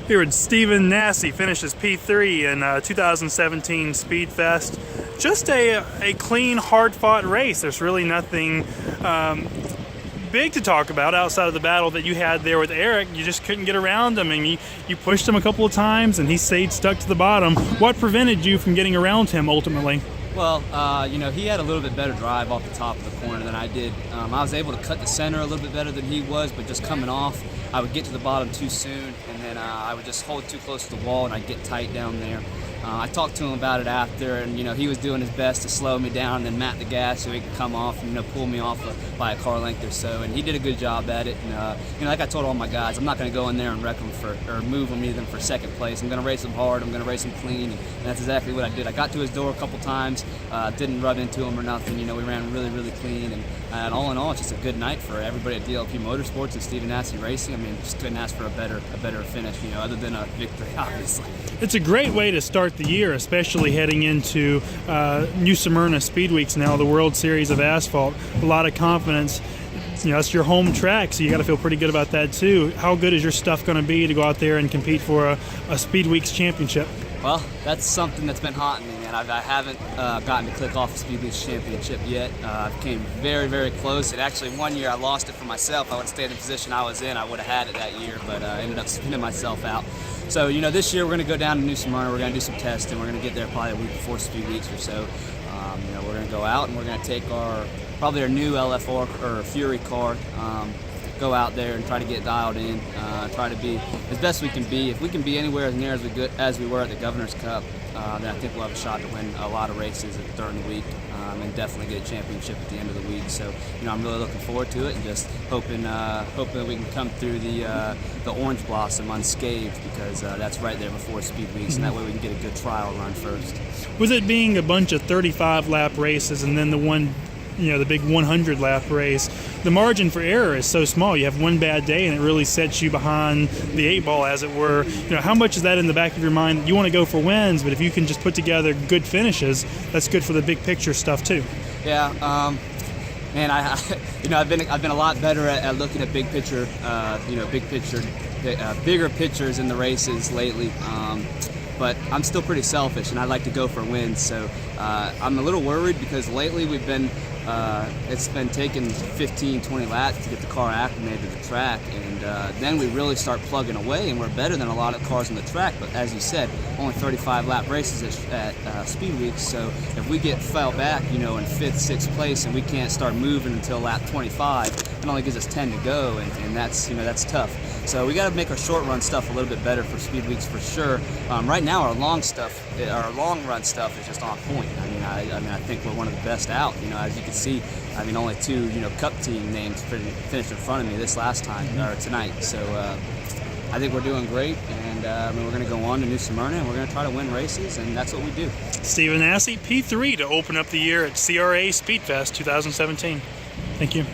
Here with Steven Nasse, finishes P3 in 2017 Speedfest. Just a clean, hard-fought race. There's really nothing big to talk about outside of the battle that you had there with Eric. You just couldn't get around him, and you pushed him a couple of times, and he stayed stuck to the bottom. What prevented you from getting around him ultimately? Well, he had a little bit better drive off the top of the corner than I did. I was able to cut the center a little bit better than he was, but just coming off, I would get to the bottom too soon, and then I would just hold too close to the wall, and I'd get tight down there. I talked to him about it after, and he was doing his best to slow me down and then mat the gas so he could come off and pull me off by a car length or so. And he did a good job at it. And like I told all my guys, I'm not going to go in there and wreck them or move them even for second place. I'm going to race them hard. I'm going to race them clean, and that's exactly what I did. I got to his door a couple times, didn't run into him or nothing. We ran really, really clean, and all in all, it's just a good night for everybody at DLP Motorsports and Steven Nasse Racing. I mean, just couldn't ask for a better finish, other than a victory, obviously. It's a great way to start the year, especially heading into New Smyrna Speed Weeks now, the World Series of Asphalt. A lot of confidence. It's your home track, so you got to feel pretty good about that too. How good is your stuff going to be to go out there and compete for a Speed Weeks championship? Well, that's something that's been haunting me, man. I haven't gotten to click off the Speed Weeks championship yet. I came very, very close. And actually, one year I lost it for myself. I would have stayed in the position I was in. I would have had it that year, but I ended up spinning myself out. So, this year we're going to go down to New Smyrna. We're going to do some testing. We're going to get there probably a week before Speed Weeks or so. We're going to go out and we're going to take probably our new LF4 or Fury car, go out there and try to get dialed in, try to be as best we can be. If we can be anywhere as near as we were at the Governor's Cup, then I think we'll have a shot to win a lot of races during the week, and definitely get a championship at the end of the week. So, I'm really looking forward to it, and just hoping that we can come through the Orange Blossom unscathed, because that's right there before Speed Weeks, and that way we can get a good trial run first. With it being a bunch of 35-lap races and then the big 100-lap race, the margin for error is so small. You have one bad day and it really sets you behind the 8-ball, as it were. How much is that in the back of your mind? You want to go for wins, but if you can just put together good finishes, that's good for the big picture stuff too. Yeah, man, I've been a lot better at looking at big picture, bigger pictures in the races lately. But I'm still pretty selfish, and I like to go for wins. So I'm a little worried because lately it's been taking 15, 20 laps to get the car acclimated to the track, and then we really start plugging away, and we're better than a lot of cars on the track. But as you said, only 35 lap races at Speed Weeks. So if we fell back, in 5th, 6th place, and we can't start moving until lap 25, it only gives us 10 to go, and that's tough. So we got to make our short run stuff a little bit better for Speed Weeks for sure. Right now, our long run stuff is just on point. I think we're one of the best out. As you can see, only 2 Cup team names finished in front of me this last time or tonight. So I think we're doing great, and we're going to go on to New Smyrna, and we're going to try to win races, and that's what we do. Steven Nasse, P3 to open up the year at CRA Speedfest 2017. Thank you.